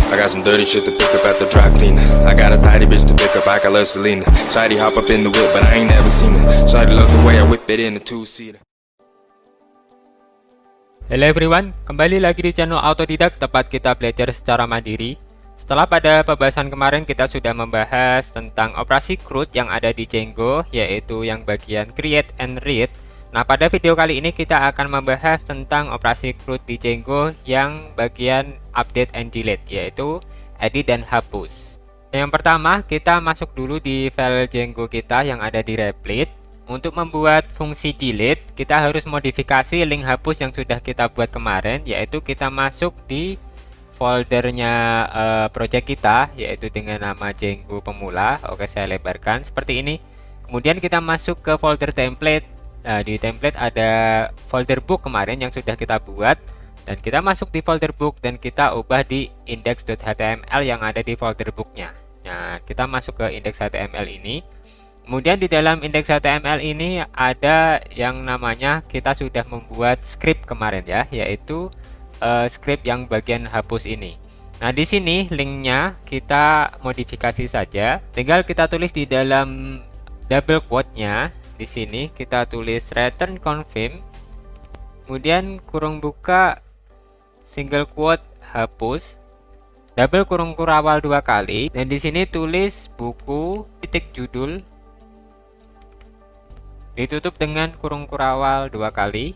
I got some dirty shit to pick up at the dry cleaner. I got a tidy bitch to pick up, I got love Selena. Shawty hop up in the whip, but I ain't never seen her. Shawty love the way I whip it in a two-seater. Hello everyone, kembali lagi di channel Autodidak, tempat kita belajar secara mandiri. Setelah pada pembahasan kemarin kita sudah membahas tentang operasi CRUD yang ada di Django, yaitu yang bagian create and read. Nah, pada video kali ini kita akan membahas tentang operasi CRUD di Django yang bagian update and delete, yaitu edit dan hapus. Yang pertama, kita masuk dulu di file Django kita yang ada di Replit. Untuk membuat fungsi delete, kita harus modifikasi link hapus yang sudah kita buat kemarin, yaitu kita masuk di foldernya project kita, yaitu dengan nama Django Pemula. Oke, saya lebarkan seperti ini. Kemudian kita masuk ke folder template. Nah, di template ada folder book kemarin yang sudah kita buat, dan kita masuk di folder book dan kita ubah di index.html yang ada di folder booknya. Nah, kita masuk ke index.html ini. Kemudian di dalam index.html ini ada yang namanya kita sudah membuat script kemarin ya, yaitu script yang bagian hapus ini. Nah, di sini linknya kita modifikasi saja. Tinggal kita tulis di dalam double quote-nya. Di sini kita tulis return confirm, kemudian kurung buka single quote hapus, double kurung kurawal 2 kali, dan di sini tulis buku titik judul, ditutup dengan kurung kurawal 2 kali,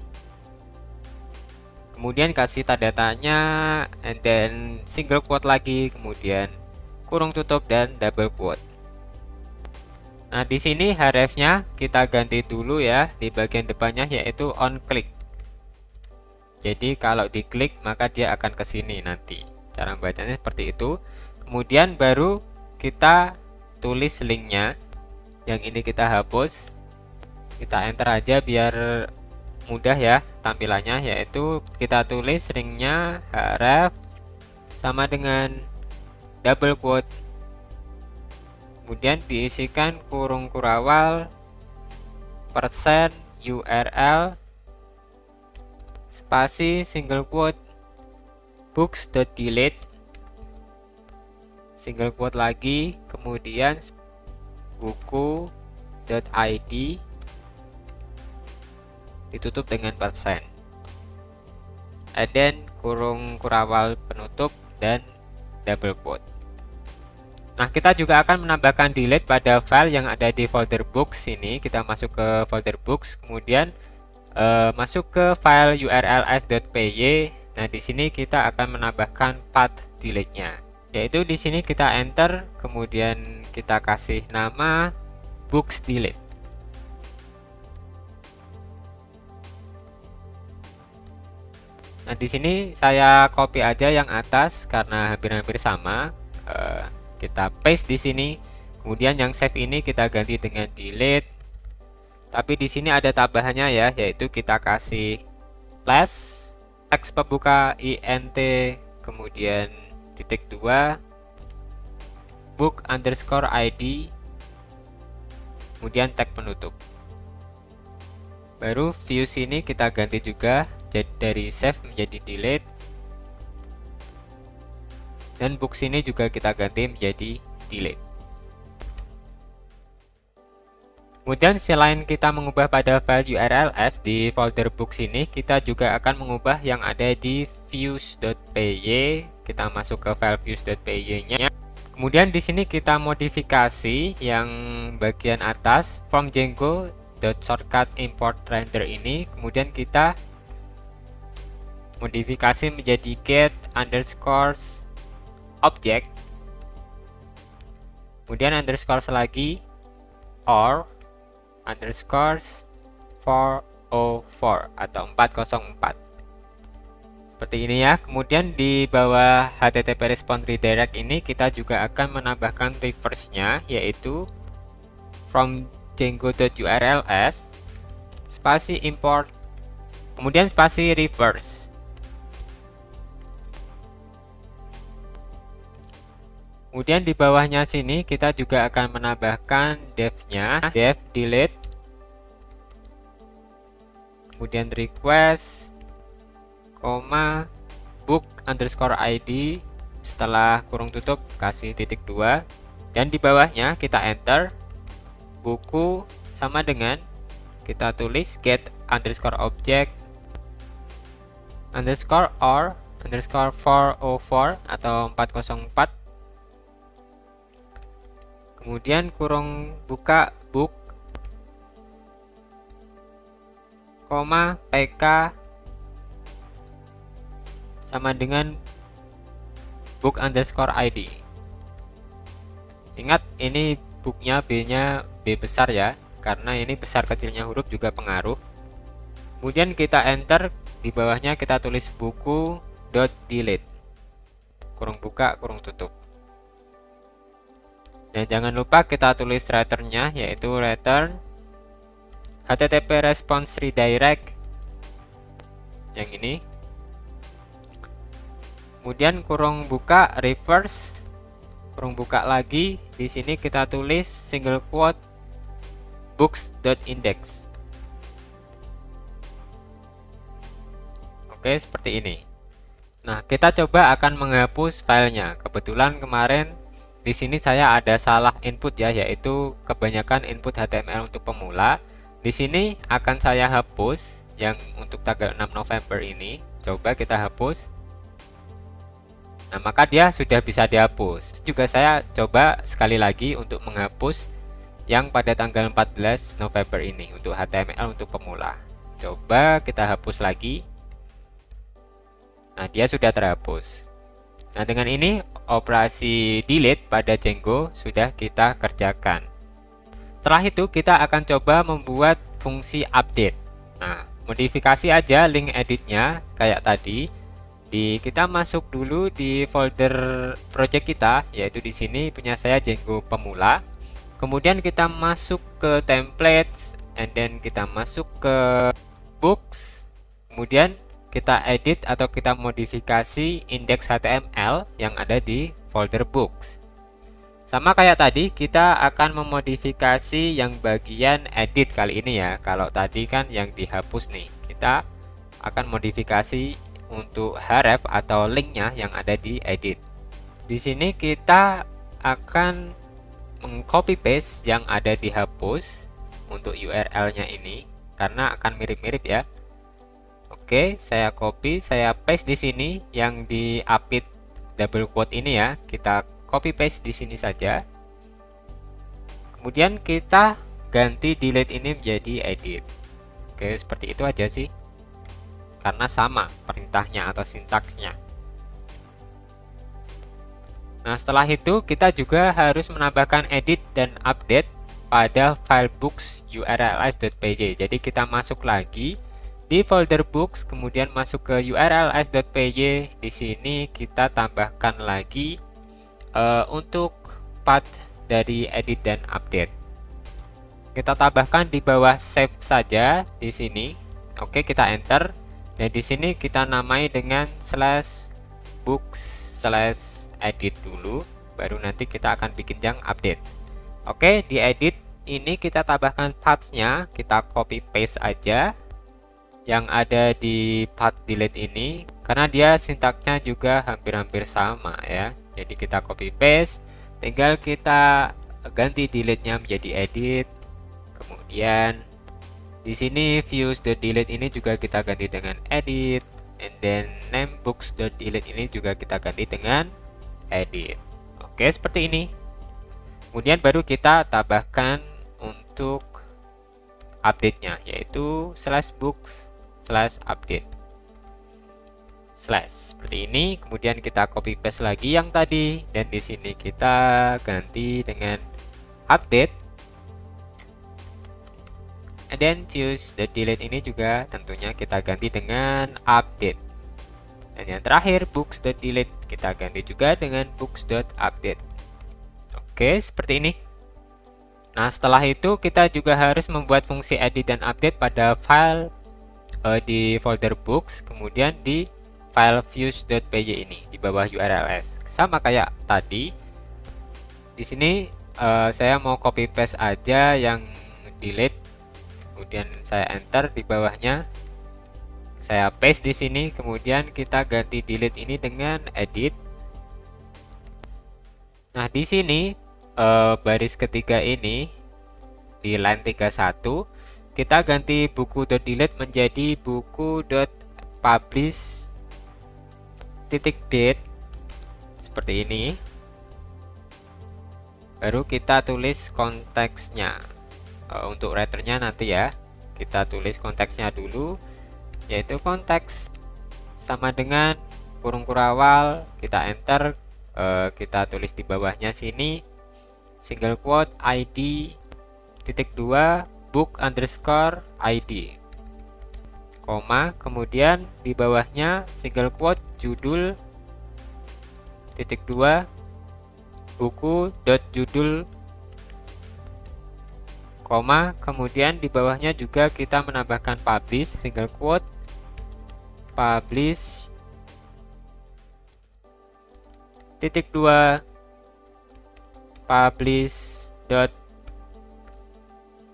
kemudian kasih tanda tanya, and then single quote lagi, kemudian kurung tutup dan double quote. Nah, di sini href-nya kita ganti dulu ya di bagian depannya, yaitu on click. Jadi kalau diklik maka dia akan ke sini nanti. Cara membacanya seperti itu. Kemudian baru kita tulis linknya. Yang ini kita hapus. Kita enter aja biar mudah ya tampilannya, yaitu kita tulis linknya href sama dengan double quote. Kemudian diisikan kurung kurawal persen URL spasi single quote books.delete single quote lagi, kemudian buku.id ditutup dengan persen, and then kurung kurawal penutup dan double quote. Nah, kita juga akan menambahkan delete pada file yang ada di folder books ini. Kita masuk ke folder books, kemudian masuk ke file urls.py. Nah, di sini kita akan menambahkan path delete-nya, yaitu di sini kita enter, kemudian kita kasih nama books delete. Nah, di sini saya copy aja yang atas karena hampir-hampir sama. Kita paste di sini, kemudian yang save ini kita ganti dengan delete. Tapi di sini ada tambahannya ya, yaitu kita kasih slash teks pembuka int, kemudian titik 2 book underscore id, kemudian tag penutup. Baru views ini kita ganti juga dari save menjadi delete. Dan books ini juga kita ganti menjadi delete. Kemudian selain kita mengubah pada file urls di folder books ini, kita juga akan mengubah yang ada di views.py. Kita masuk ke file views.py-nya. Kemudian di sini kita modifikasi yang bagian atas from Django.shortcut import render ini. Kemudian kita modifikasi menjadi get underscore object, kemudian underscore lagi or underscore 404 atau 404 seperti ini ya. Kemudian di bawah http response redirect ini kita juga akan menambahkan reverse-nya, yaitu from django.urls spasi import kemudian spasi reverse. Kemudian di bawahnya sini kita juga akan menambahkan def-nya, def delete, kemudian request, book underscore id setelah kurung tutup kasih titik 2, dan di bawahnya kita enter buku sama dengan kita tulis get underscore object underscore or underscore 404 atau 404, kemudian kurung buka book koma pk sama dengan book underscore id. Ingat, ini booknya B-nya B besar ya, karena ini besar kecilnya huruf juga pengaruh. Kemudian kita enter, di bawahnya kita tulis buku dot delete kurung buka kurung tutup, dan jangan lupa kita tulis returnnya, yaitu return HTTP response redirect yang ini. Kemudian kurung buka reverse kurung buka lagi, di sini kita tulis single quote books.index. Oke, seperti ini. Nah, kita coba akan menghapus filenya. Kebetulan kemarin di sini saya ada salah input ya, yaitu kebanyakan input HTML untuk pemula. Di sini akan saya hapus yang untuk tanggal 6 November ini. Coba kita hapus. Nah, maka dia sudah bisa dihapus. Juga saya coba sekali lagi untuk menghapus yang pada tanggal 14 November ini untuk HTML untuk pemula. Coba kita hapus lagi. Nah, dia sudah terhapus. Nah, dengan ini operasi delete pada Django sudah kita kerjakan. Setelah itu kita akan coba membuat fungsi update. Nah, modifikasi aja link editnya kayak tadi. Kita masuk dulu di folder project kita, yaitu di sini punya saya Django pemula. Kemudian kita masuk ke templates, and then kita masuk ke books. Kemudian kita edit atau kita modifikasi index HTML yang ada di folder books. Sama kayak tadi, kita akan memodifikasi yang bagian edit kali ini ya. Kalau tadi kan yang dihapus nih, kita akan modifikasi untuk href atau linknya yang ada di edit. Di sini kita akan mengcopy paste yang ada dihapus untuk URL-nya ini, karena akan mirip-mirip ya. Oke, saya copy, saya paste di sini yang di update double quote ini ya. Kita copy paste di sini saja. Kemudian kita ganti delete ini menjadi edit. Oke, seperti itu aja sih. Karena sama perintahnya atau sintaksnya. Nah, setelah itu kita juga harus menambahkan edit dan update pada file books urls.py. Jadi kita masuk lagi di folder books, kemudian masuk ke urls.py. Di sini kita tambahkan lagi untuk path dari edit dan update. Kita tambahkan di bawah save saja di sini. Oke, kita enter. Dan di sini kita namai dengan /books/edit dulu, baru nanti kita akan bikin yang update. Oke, di edit ini kita tambahkan paths-nya, kita copy paste aja yang ada di path delete ini, karena dia sintaksnya juga hampir-hampir sama ya. Jadi kita copy paste, tinggal kita ganti delete-nya menjadi edit. Kemudian di sini views.delete ini juga kita ganti dengan edit, and then name books.delete ini juga kita ganti dengan edit. Oke, seperti ini. Kemudian baru kita tambahkan untuk update-nya, yaitu /books/update. Seperti ini. Kemudian kita copy paste lagi yang tadi, dan di sini kita ganti dengan update. And then views.delete ini juga tentunya kita ganti dengan update. Dan yang terakhir books.delete kita ganti juga dengan books.update. Oke, seperti ini. Nah, setelah itu kita juga harus membuat fungsi edit dan update pada file di folder books, kemudian di file views.py ini di bawah urls. Sama kayak tadi. Di sini saya mau copy paste aja yang delete. Kemudian saya enter, di bawahnya saya paste di sini, kemudian kita ganti delete ini dengan edit. Nah, di sini baris ketiga ini di line 31 kita ganti buku.delete menjadi buku.publish titik date seperti ini. Baru kita tulis konteksnya. Untuk writernya nanti ya, kita tulis konteksnya dulu, yaitu konteks sama dengan kurung kurawal, kita enter, kita tulis di bawahnya sini single quote id titik 2 book underscore id, koma, kemudian di bawahnya single quote judul titik 2 buku dot judul, koma, kemudian di bawahnya juga kita menambahkan publish single quote publish titik 2 publish dot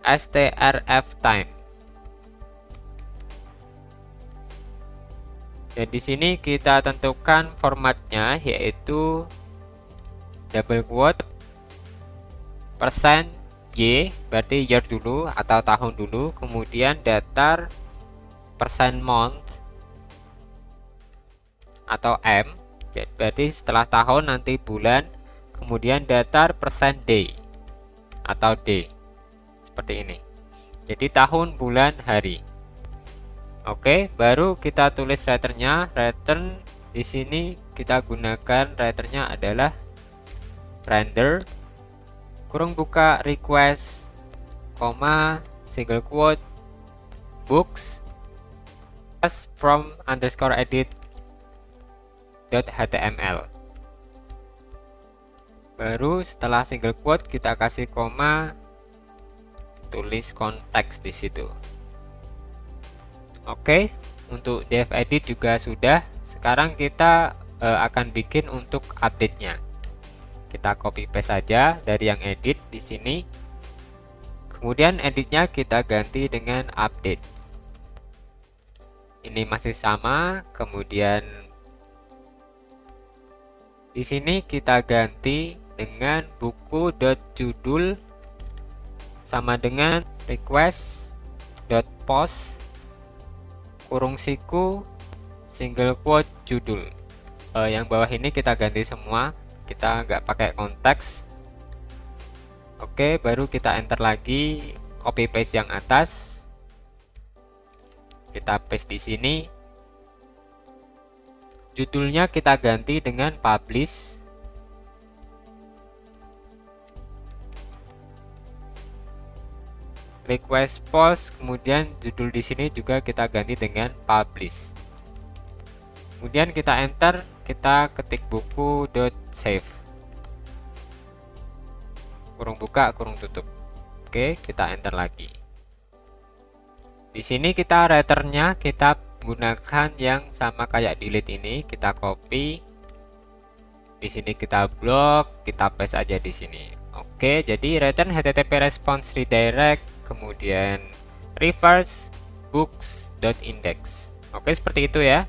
strf time. Dan di sini kita tentukan formatnya, yaitu double quote persen y, berarti year dulu atau tahun dulu, kemudian datar persen month atau m, berarti setelah tahun nanti bulan, kemudian datar persen day atau day, seperti ini. Jadi tahun, bulan, hari. Oke, baru kita tulis writernya. Return di sini kita gunakan writernya adalah render kurung buka request, koma, single quote books from underscore edit .html. Baru setelah single quote kita kasih koma, tulis konteks di situ. Oke, untuk dev edit juga sudah. Sekarang kita akan bikin untuk update-nya. Kita copy paste saja dari yang edit di sini. Kemudian editnya kita ganti dengan update. Ini masih sama. Kemudian di sini kita ganti dengan buku.judul sama dengan request.post kurung siku single quote judul. Yang bawah ini kita ganti semua, kita nggak pakai konteks. Oke, baru kita enter lagi, copy paste yang atas, kita paste di sini. Judulnya kita ganti dengan publish. Request post, kemudian judul di sini juga kita ganti dengan publish. Kemudian kita enter, kita ketik buku.save. Kurung buka, kurung tutup. Oke, kita enter lagi. Di sini kita writernya kita gunakan yang sama kayak delete ini, kita copy. Di sini kita blok, kita paste aja di sini. Oke, jadi return http response redirect, kemudian reverse books.index. Oke, seperti itu ya.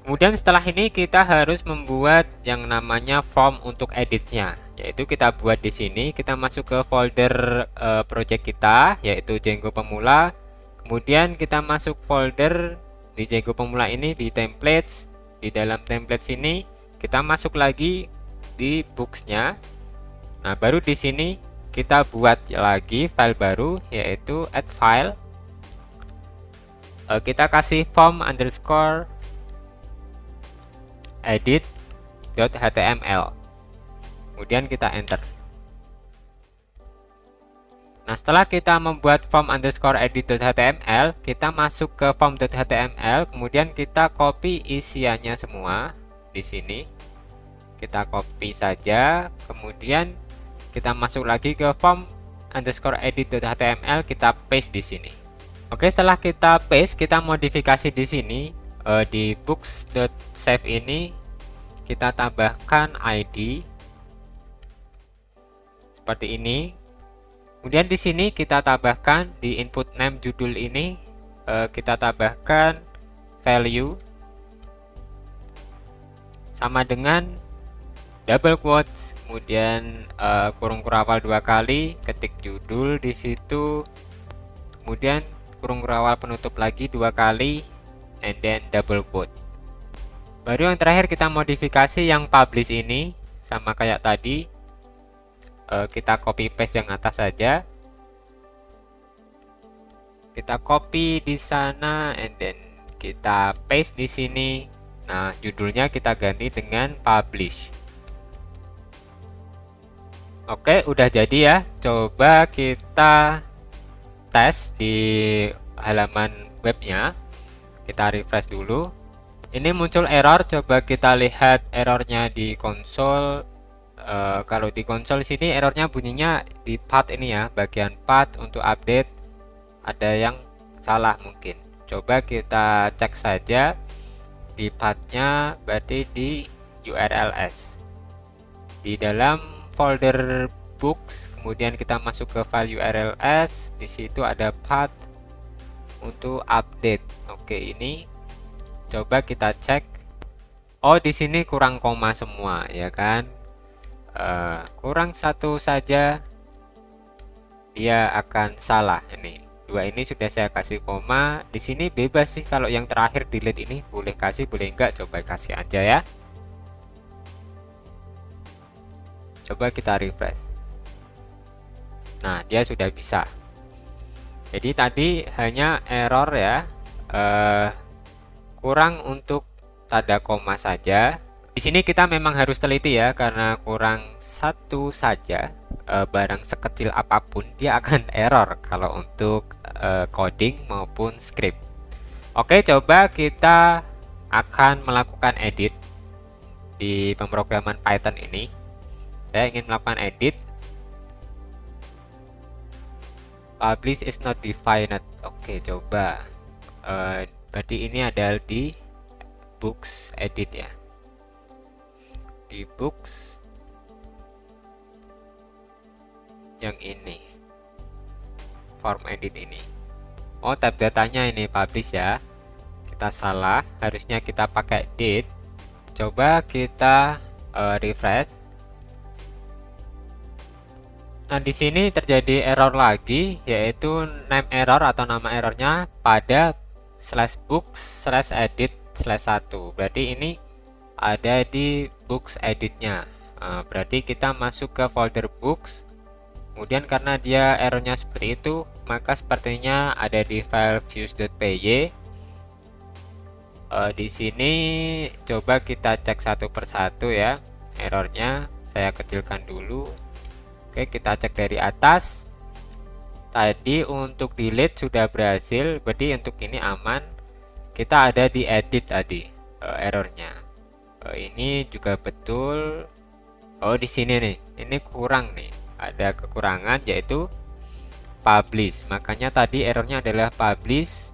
Kemudian setelah ini kita harus membuat yang namanya form untuk editnya, yaitu kita buat di sini. Kita masuk ke folder project kita, yaitu Django Pemula. Kemudian kita masuk folder di Django Pemula ini di templates. Di dalam templates ini kita masuk lagi di books-nya. Nah, baru di sini kita buat lagi file baru, yaitu add file. Kita kasih form underscore edit.html. Kemudian kita enter. Nah, setelah kita membuat form underscore edit.html, kita masuk ke form.html, kemudian kita copy isiannya semua di sini. Kita copy saja, kemudian kita masuk lagi ke form underscore edit.html, kita paste di sini. Oke, setelah kita paste, kita modifikasi di sini di books.save ini kita tambahkan ID seperti ini. Kemudian di sini kita tambahkan di input name judul ini kita tambahkan value sama dengan double quotes, kemudian kurung kurawal 2 kali, ketik judul di situ, kemudian kurung kurawal penutup lagi 2 kali, and then double quote. Baru yang terakhir kita modifikasi yang publish ini, sama kayak tadi, kita copy paste yang atas saja, kita copy di sana, and then kita paste di sini. Nah, judulnya kita ganti dengan publish. Oke, udah jadi ya. Coba kita tes di halaman webnya. Kita refresh dulu. Ini muncul error. Coba kita lihat errornya di konsol. Kalau di konsol sini errornya bunyinya di path ini ya, bagian path untuk update ada yang salah mungkin. Coba kita cek saja di pathnya, berarti di URLs. Di dalam folder books, kemudian kita masuk ke file URLs, di situ ada path untuk update. Oke, ini coba kita cek. Oh, di sini kurang koma semua ya kan? Kurang satu saja dia akan salah. Ini dua ini sudah saya kasih koma. Di sini bebas sih, kalau yang terakhir delete ini boleh kasih boleh enggak, coba kasih aja ya. Coba kita refresh. Nah, dia sudah bisa. Jadi tadi hanya error ya, kurang untuk tanda koma saja. Di sini kita memang harus teliti ya, karena kurang satu saja, barang sekecil apapun dia akan error kalau untuk coding maupun script. Oke, coba kita akan melakukan edit di pemrograman Python ini. Saya ingin melakukan edit. Publish is not defined. Oke, coba. Berarti ini adalah di books edit ya. Di books yang ini, form edit ini. Oh, tab datanya ini publish ya. Kita salah, harusnya kita pakai date. Coba kita refresh. Nah, di sini terjadi error lagi, yaitu name error atau nama errornya pada /books/edit/1. Berarti ini ada di books editnya. Berarti kita masuk ke folder books. Kemudian karena dia errornya seperti itu, maka sepertinya ada di file views.py. Di sini coba kita cek satu persatu ya errornya. Saya kecilkan dulu. Oke, kita cek dari atas. Tadi untuk delete sudah berhasil, berarti untuk ini aman. Kita ada di edit tadi errornya. Ini juga betul. Oh, di sini nih, ini kurang nih. Ada kekurangan yaitu publish. Makanya tadi errornya adalah publish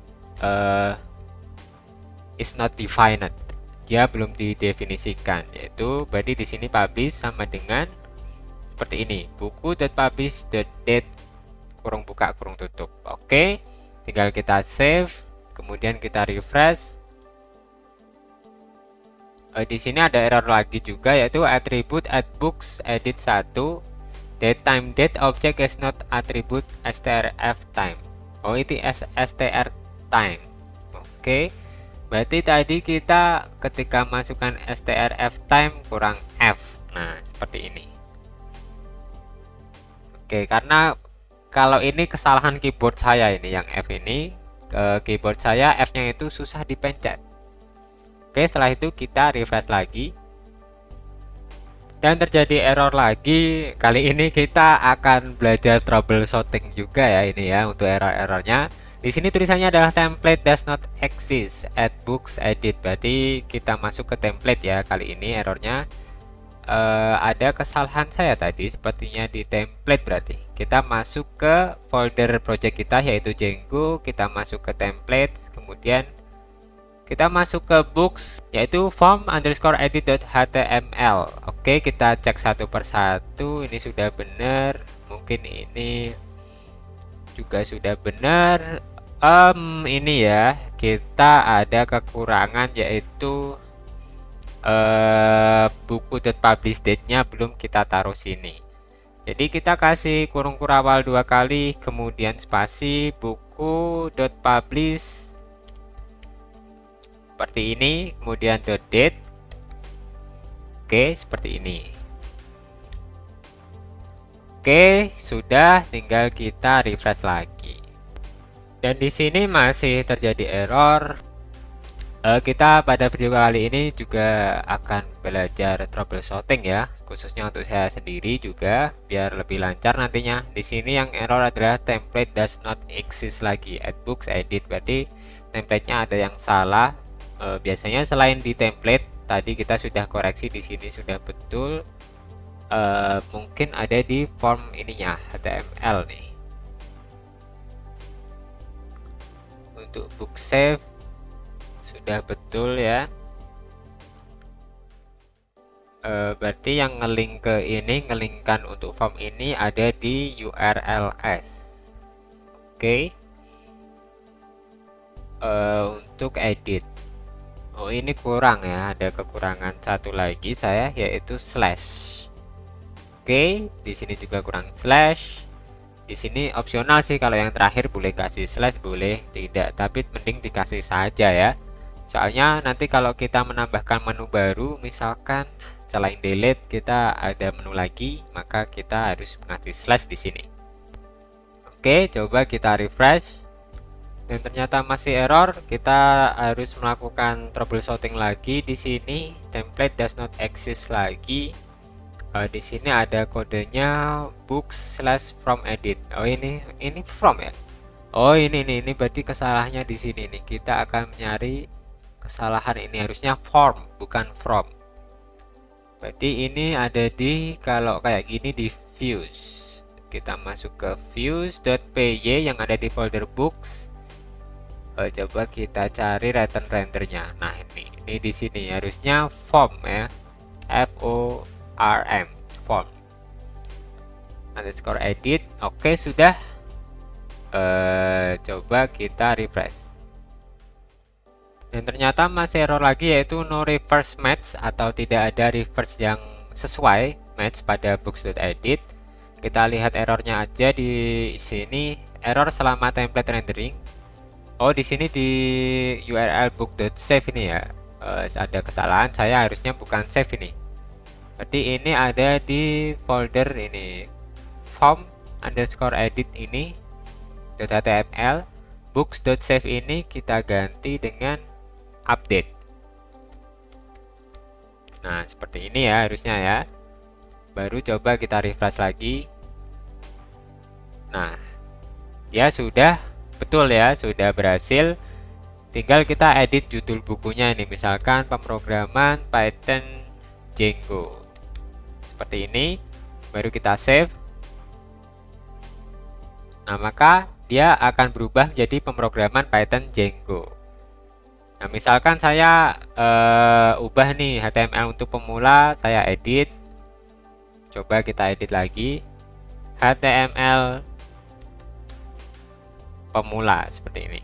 is not defined. Dia belum didefinisikan, yaitu berarti di sini publish sama dengan seperti ini, buku.publish.date kurung buka kurung tutup. Oke, tinggal kita save, kemudian kita refresh. Di sini ada error lagi juga, yaitu attribute @books edit 1 datetime date object is not attribute strf time. Oh, itu str time. Oke, berarti tadi kita ketika masukkan strf time kurang f. Nah, seperti ini. Oke, karena kalau ini kesalahan keyboard saya ini, yang F ini, keyboard saya F-nya itu susah dipencet. Oke, setelah itu kita refresh lagi. Dan terjadi error lagi. Kali ini kita akan belajar troubleshooting juga ya ini ya untuk error-errornya. Di sini tulisannya adalah template does not exist at books edit. Berarti kita masuk ke template ya kali ini errornya. Ada kesalahan saya tadi sepertinya di template, berarti kita masuk ke folder project kita yaitu Django, kita masuk ke template, kemudian kita masuk ke books yaitu form_edit.html. Oke, kita cek satu persatu. Ini sudah benar, mungkin ini juga sudah benar. Ini ya kita ada kekurangan yaitu buku.publish date-nya belum kita taruh sini. Jadi kita kasih kurung kurawal 2 kali, kemudian spasi buku.publish seperti ini, kemudian .date. Oke, seperti ini. Oke, sudah, tinggal kita refresh lagi. Dan di sini masih terjadi error. Kita pada video kali ini juga akan belajar troubleshooting ya, khususnya untuk saya sendiri juga biar lebih lancar nantinya. Di sini yang error adalah template does not exist lagi at books edit, berarti templatenya ada yang salah. Biasanya selain di template tadi kita sudah koreksi, di sini sudah betul. Mungkin ada di form ininya HTML nih. Untuk book save sudah betul ya. Berarti yang ngelink ke ini, ngelingkan untuk form ini ada di URLs. Oke. Untuk edit, oh ini kurang ya, ada kekurangan satu lagi saya, yaitu slash. Oke, di sini juga kurang slash. Di sini opsional sih, kalau yang terakhir boleh kasih slash, boleh tidak, tapi mending dikasih saja ya. Soalnya nanti kalau kita menambahkan menu baru, misalkan selain delete kita ada menu lagi, maka kita harus mengasih slash di sini. Oke, coba kita refresh. Dan ternyata masih error. Kita harus melakukan troubleshooting lagi di sini. Template does not exist lagi. Di sini ada kodenya book/from edit. Oh ini from ya. Oh ini berarti kesalahannya di sini nih. Kita akan mencari kesalahan ini, harusnya form bukan from. Berarti ini ada di, kalau kayak gini di views. Kita masuk ke views.py yang ada di folder books. Coba kita cari rendernya. Nah ini di sini harusnya form ya, form form underscore edit. Oke sudah. Coba kita refresh. Dan ternyata masih error lagi, yaitu no reverse match atau tidak ada reverse yang sesuai match pada books.edit. Kita lihat errornya aja di sini, error selama template rendering. Oh di sini di URL book.save ini ya, ada kesalahan, saya harusnya bukan save ini. Berarti ini ada di folder ini form underscore edit ini .html. Books.save ini kita ganti dengan update. Nah seperti ini ya harusnya ya. Baru coba kita refresh lagi. Nah ya sudah betul ya, sudah berhasil. Tinggal kita edit judul bukunya ini, misalkan pemrograman Python Django seperti ini. Baru kita save. Nah maka dia akan berubah menjadi pemrograman Python Django. Nah misalkan saya ubah nih HTML untuk pemula, saya edit. Coba kita edit lagi HTML pemula seperti ini.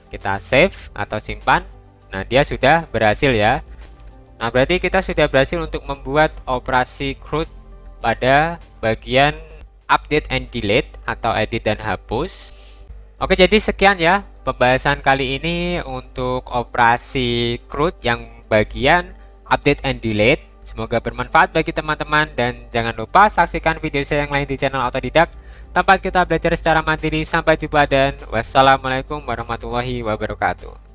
Kita save atau simpan. Nah dia sudah berhasil ya. Nah berarti kita sudah berhasil untuk membuat operasi CRUD pada bagian update and delete atau edit dan hapus. Oke, jadi sekian ya pembahasan kali ini untuk operasi CRUD yang bagian update and delete. Semoga bermanfaat bagi teman-teman, dan jangan lupa saksikan video saya yang lain di channel Autodidak, tempat kita belajar secara mandiri. Sampai jumpa dan wassalamualaikum warahmatullahi wabarakatuh.